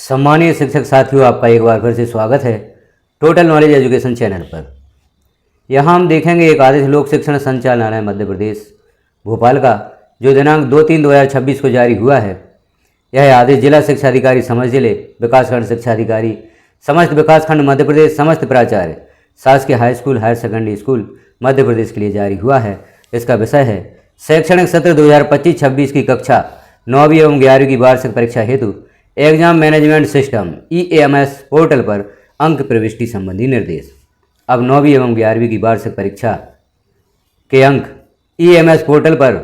सम्मानीय शिक्षक साथियों, आपका एक बार फिर से स्वागत है टोटल नॉलेज एजुकेशन चैनल पर। यहाँ हम देखेंगे एक आदेश लोक शिक्षण संचालनालय मध्य प्रदेश भोपाल का जो दिनांक 2/3/2026 को जारी हुआ है। यह आदेश जिला शिक्षा अधिकारी समस्त जिले, विकासखंड शिक्षा अधिकारी समस्त विकासखंड मध्य प्रदेश, समस्त प्राचार्य शासकीय high school, higher secondary school Madhya Pradesh के लिए जारी हुआ है। इसका विषय है शैक्षणिक सत्र 2025-26 की कक्षा 9वीं एवं 11वीं की वार्षिक परीक्षा हेतु exam management system EAMS portal पर अंक प्रविष्टि संबंधी निर्देश। अब 9वीं एवं 11वीं की वार्षिक परीक्षा के अंक EAMS पोर्टल पर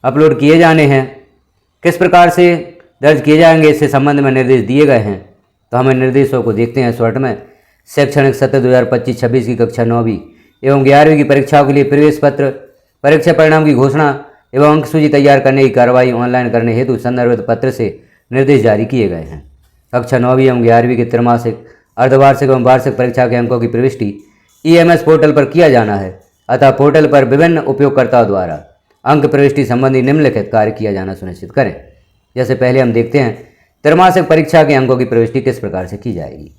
अपलोड किए जाने हैं। किस प्रकार से दर्ज किए जाएंगे, इससे संबंध में निर्देश दिए गए हैं। तो हमें निर्देशों को देखते हैं शॉर्ट में। शैक्षणिक सत्र 2025-26 की कक्षा 9वीं एवं 11वीं की परीक्षाओं के लिए प्रवेश पत्र, परीक्षा परिणाम की घोषणा एवं अंक सूची तैयार करने की कार्रवाई ऑनलाइन करने हेतु संदर्भित पत्र से निर्देश जारी किए गए हैं। कक्षा 9वीं एवं 11वीं के त्रैमासिक, अर्धवार्षिक एवं वार्षिक परीक्षा के अंकों की प्रविष्टि EAMS पोर्टल पर किया जाना है। अतः पोर्टल पर विभिन्न उपयोगकर्ताओं द्वारा अंक प्रविष्टि संबंधी निम्नलिखित कार्य किया जाना सुनिश्चित करें। जैसे पहले हम देखते हैं त्रैमासिक परीक्षा के अंकों की प्रविष्टि किस प्रकार से की जाएगी।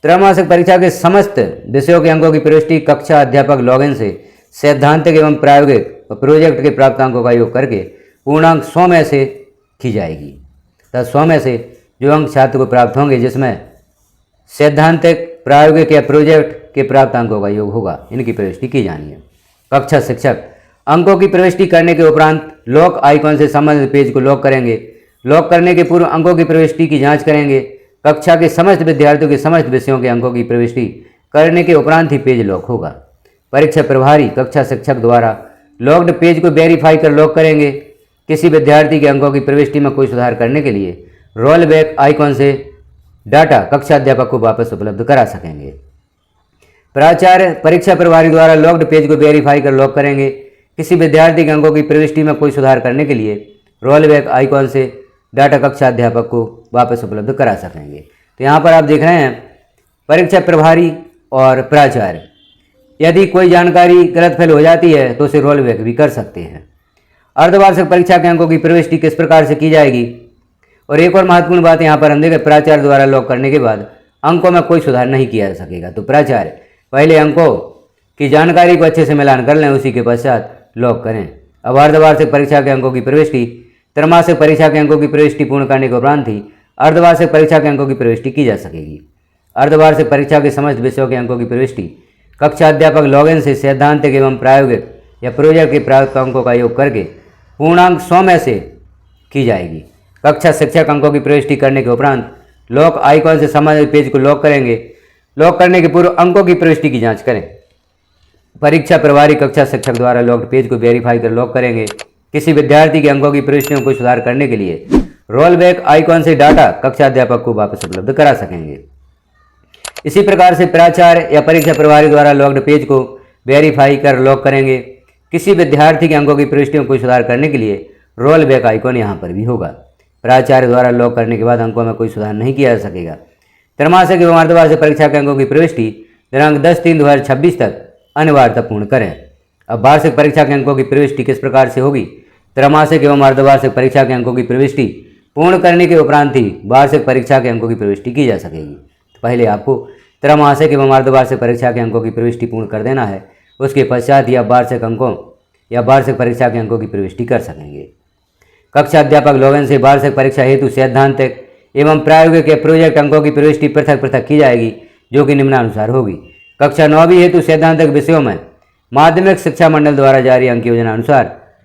त्रैमासिक परीक्षा के समस्त विषयों के अंकों की प्रविष्टि कक्षा अध्यापक लॉगिन से सैद्धांतिक एवं प्रायोगिक और प्रोजेक्ट के प्राप्त अंकों का योग करके पूर्णांक 100 में से की जाएगी। तथा 100 में से जो अंक छात्र को प्राप्त होंगे, जिसमें सैद्धांतिक, प्रायोगिक या प्रोजेक्ट के प्राप्त अंकों का योग होगा, इनकी प्रविष्टि की जानी है। कक्षा शिक्षक अंकों की प्रविष्टि करने के उपरांत लॉक आइकॉन से संबंधित पेज को लॉक करेंगे। लॉक करने के पूर्व अंकों की प्रविष्टि की जांच करेंगे। कक्षा के समस्त विद्यार्थियों के समस्त विषयों के अंकों की प्रविष्टि करने के उपरांत ही पेज लॉक होगा। परीक्षा प्रभारी कक्षा शिक्षक द्वारा लॉक्ड पेज को वेरीफाई कर लॉक करेंगे। किसी विद्यार्थी के अंकों की प्रविष्टि में कोई सुधार करने के लिए रोल बैक आइकॉन से डाटा कक्षा अध्यापक को वापस उपलब्ध करा सकेंगे। प्राचार्य परीक्षा प्रभारी द्वारा लॉक्ड पेज को वेरीफाई कर लॉक करेंगे। किसी विद्यार्थी के अंकों की प्रविष्टि में कोई सुधार करने के लिए रोल बैक आइकॉन से डाटा कक्षा अध्यापक को वापस उपलब्ध करा सकेंगे। तो यहाँ पर आप देख रहे हैं परीक्षा प्रभारी और प्राचार्य, यदि कोई जानकारी गलत फेल हो जाती है तो उसे रोल बैक भी कर सकते हैं। अर्धवार्षिक परीक्षा के अंकों की प्रविष्टि किस प्रकार से की जाएगी। और एक और महत्वपूर्ण बात यहाँ पर हम देखें, प्राचार्य द्वारा लॉक करने के बाद अंकों में कोई सुधार नहीं किया जा सकेगा। तो प्राचार्य पहले अंकों की जानकारी को अच्छे से मिलान कर लें, उसी के पश्चात लॉक करें। अब अर्धवार्षिक परीक्षा के अंकों की प्रविष्टि, त्रैमासिक परीक्षा के अंकों की प्रविष्टि पूर्ण करने के उपरांत ही अर्धवार्षिक परीक्षा के अंकों की प्रविष्टि की जा सकेगी। अर्धवार्षिक परीक्षा के समस्त विषयों के अंकों की प्रविष्टि कक्षा अध्यापक लॉगिन से सैद्धांतिक एवं प्रायोगिक या प्रोजेक्ट के प्राप्त अंकों का योग करके पूर्णांक 100 में से की जाएगी। कक्षा शिक्षक अंकों की प्रविष्टि करने के उपरांत लॉक आइकॉन से संबंधित पेज को लॉक करेंगे। लॉक करने के पूर्व अंकों की प्रविष्टि की जांच करें। परीक्षा प्रभारी कक्षा शिक्षक द्वारा लॉक्ड पेज को वेरीफाई कर लॉक करेंगे। किसी विद्यार्थी के अंकों की प्रविष्टि में कोई सुधार करने के लिए रोल बैक आइकॉन से डाटा कक्षा अध्यापक को वापस उपलब्ध करा सकेंगे। इसी प्रकार से प्राचार्य या परीक्षा प्रभारी द्वारा लॉक्ड पेज को वेरीफाई कर लॉक करेंगे। किसी विद्यार्थी के अंकों की प्रविष्टि में कोई सुधार करने के लिए रोल बैक आइकॉन यहाँ पर भी होगा। प्राचार्य द्वारा लॉक करने के बाद अंकों में कोई सुधार नहीं किया जा सकेगा। त्रैमासिक एवं अर्धवार्षिक परीक्षा के अंकों की प्रविष्टि दिनांक 10/3/2026 तक अनिवार्यता पूर्ण करें। अब वार्षिक परीक्षा के अंकों की प्रविष्टि किस प्रकार से होगी। त्रैमासिक एवं अर्धवार्षिक परीक्षा के अंकों की प्रविष्टि पूर्ण करने के उपरांत ही वार्षिक परीक्षा के अंकों की प्रविष्टि की जा सकेगी। तो पहले आपको त्रैमासिक एवं अर्धवार्षिक परीक्षा के अंकों की प्रविष्टि पूर्ण कर देना है। उसके पश्चात ही आप वार्षिक अंकों या वार्षिक परीक्षा के अंकों की प्रविष्टि कर सकेंगे। कक्षा अध्यापक लॉगिन से वार्षिक परीक्षा हेतु सैद्धांतिक एवं प्रायोगिक या प्रोजेक्ट अंकों की प्रविष्टि पृथक पृथक की जाएगी, जो कि निम्नानुसार होगी। कक्षा 9वीं हेतु सैद्धांतिक विषयों में माध्यमिक शिक्षा मंडल द्वारा जारी अंक योजना अनुसार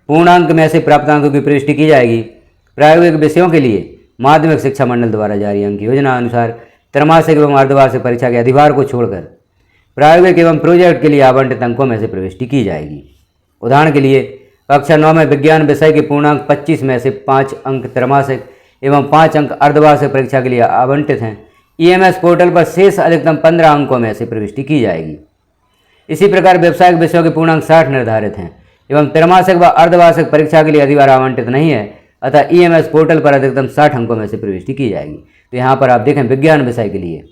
पूर्णांक में से प्राप्त अंकों की प्रविष्टि की जाएगी। प्रायोगिक विषयों के लिए माध्यमिक शिक्षा मंडल द्वारा जारी अंक योजना अनुसार त्रैमासिक एवं अर्धवार्षिक परीक्षा के अधिभार को छोड़कर प्रायोगिक एवं प्रोजेक्ट के लिए आवंटित अंकों में से प्रविष्टि की जाएगी। उदाहरण के लिए कक्षा 9 में विज्ञान विषय के पूर्णांक 25 में से 5 अंक त्रैमासिक एवं 5 अंक अर्धवार्षिक परीक्षा के लिए आवंटित हैं। EAMS पोर्टल पर शेष अधिकतम 15 अंकों में से प्रविष्टि की जाएगी। इसी प्रकार व्यावसायिक विषयों के पूर्णांक 60 निर्धारित हैं एवं त्रैमासिक व अर्धवार्षिक परीक्षा के लिए अधिभार आवंटित नहीं है, अतः EAMS पोर्टल पर अधिकतम 60 अंकों में से प्रविष्टि की जाएगी। तो यहाँ पर आप देखें विज्ञान विषय के लिए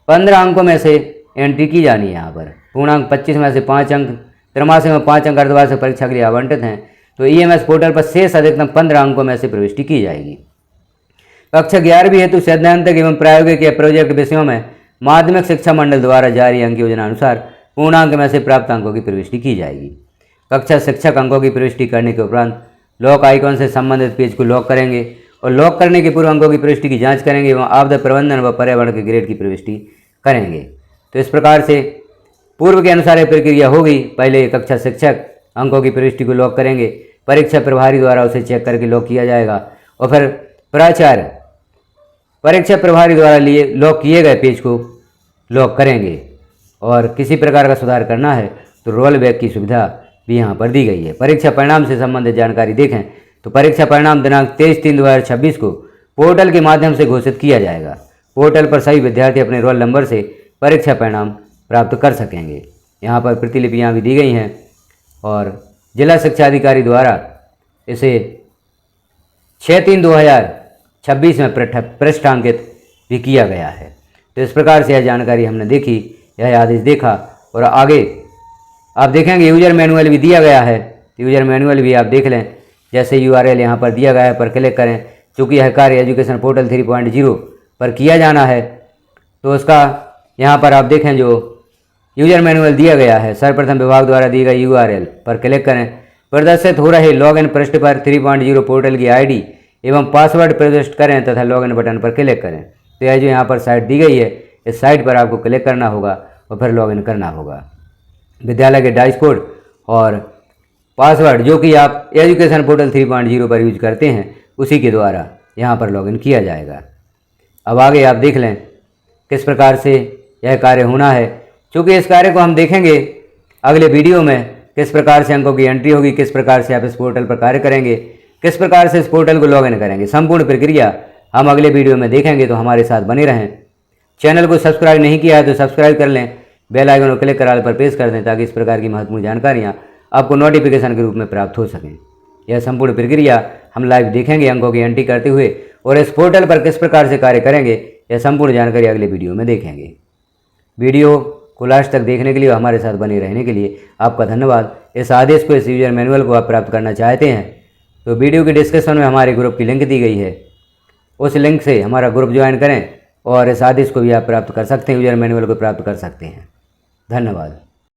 15 अंकों में से एंट्री की जानी है। यहाँ पर पूर्णांक 25 में से 5 अंक त्रैमासिक में 5 अंक अर्धवार्षिक परीक्षा के लिए आवंटित हैं, तो EAMS पोर्टल पर शेष अधिकतम 15 अंकों में से प्रविष्टि की जाएगी। कक्षा 11वीं हेतु सैद्धांतिक एवं प्रायोगिक या प्रोजेक्ट विषयों में माध्यमिक शिक्षा मंडल द्वारा जारी अंक योजना अनुसार पूर्णांक में से प्राप्त अंकों की प्रविष्टि की जाएगी। कक्षा शिक्षक अंकों की प्रविष्टि करने के उपरांत लॉक आइकॉन से संबंधित पेज को लॉक करेंगे और लॉक करने के पूर्व अंकों की प्रविष्टि की जांच करेंगे एवं आपदा प्रबंधन व पर्यावरण के ग्रेड की प्रविष्टि करेंगे। तो इस प्रकार से पूर्व के अनुसार यह प्रक्रिया होगी। पहले कक्षा शिक्षक अंकों की प्रविष्टि को लॉक करेंगे, परीक्षा प्रभारी द्वारा उसे चेक करके लॉक किया जाएगा और फिर प्राचार्य परीक्षा प्रभारी द्वारा लिए लॉक किए गए पेज को लॉक करेंगे। और किसी प्रकार का सुधार करना है तो रोल बैक की सुविधा भी यहाँ पर दी गई है। परीक्षा परिणाम से संबंधित जानकारी देखें तो परीक्षा परिणाम दिनांक 23/3/2026 को पोर्टल के माध्यम से घोषित किया जाएगा। पोर्टल पर सभी विद्यार्थी अपने रोल नंबर से परीक्षा परिणाम प्राप्त कर सकेंगे। यहाँ पर प्रतिलिपियाँ भी दी गई हैं और जिला शिक्षा अधिकारी द्वारा इसे 6/3/2026 में पृष्ठांकित भी किया गया है। तो इस प्रकार से यह जानकारी हमने देखी, यह आदेश देखा और आगे आप देखेंगे यूजर मैनुअल भी दिया गया है। यूजर मैनुअल भी आप देख लें, जैसे URL यहाँ पर दिया गया है पर क्लिक करें। चूँकि यह कार्य एजुकेशन पोर्टल 3.0 पर किया जाना है तो उसका यहाँ पर आप देखें जो यूजर मैनुअल दिया गया है सर्वप्रथम विभाग द्वारा दी गई URL पर क्लिक करें। प्रदर्शित हो रहे लॉगिन पृष्ठ पर 3.0 पोर्टल की ID एवं पासवर्ड प्रविष्ट करें तथा लॉगिन बटन पर क्लिक करें। तो यह जो यहाँ पर साइट दी गई है इस साइट पर आपको क्लिक करना होगा और फिर लॉगिन करना होगा। विद्यालय के डैशबोर्ड और पासवर्ड जो कि आप एजुकेशन पोर्टल 3.0 पर यूज करते हैं उसी के द्वारा यहाँ पर लॉगिन किया जाएगा। अब आगे आप देख लें किस प्रकार से यह कार्य होना है। चूँकि इस कार्य को हम देखेंगे अगले वीडियो में, किस प्रकार से अंकों की एंट्री होगी, किस प्रकार से आप इस पोर्टल पर कार्य करेंगे, किस प्रकार से इस पोर्टल को लॉगिन करेंगे, संपूर्ण प्रक्रिया हम अगले वीडियो में देखेंगे। तो हमारे साथ बने रहें। चैनल को सब्सक्राइब नहीं किया है तो सब्सक्राइब कर लें, बेल आइकन को क्लिक करा पर प्रेस कर दें ताकि इस प्रकार की महत्वपूर्ण जानकारियाँ आपको नोटिफिकेशन के रूप में प्राप्त हो सकें। यह संपूर्ण प्रक्रिया हम लाइव देखेंगे अंकों की एंट्री करते हुए और इस पोर्टल पर किस प्रकार से कार्य करेंगे यह संपूर्ण जानकारी अगले वीडियो में देखेंगे। वीडियो को लास्ट तक देखने के लिए हमारे साथ बने रहने के लिए आपका धन्यवाद। इस आदेश को, इस यूजर मैनुअल को आप प्राप्त करना चाहते हैं तो वीडियो के डिस्क्रिप्शन में हमारे ग्रुप की लिंक दी गई है, उस लिंक से हमारा ग्रुप ज्वाइन करें और इस आदेश को भी आप प्राप्त कर सकते हैं, यूजर मैनुअल को प्राप्त कर सकते हैं। धन्यवाद।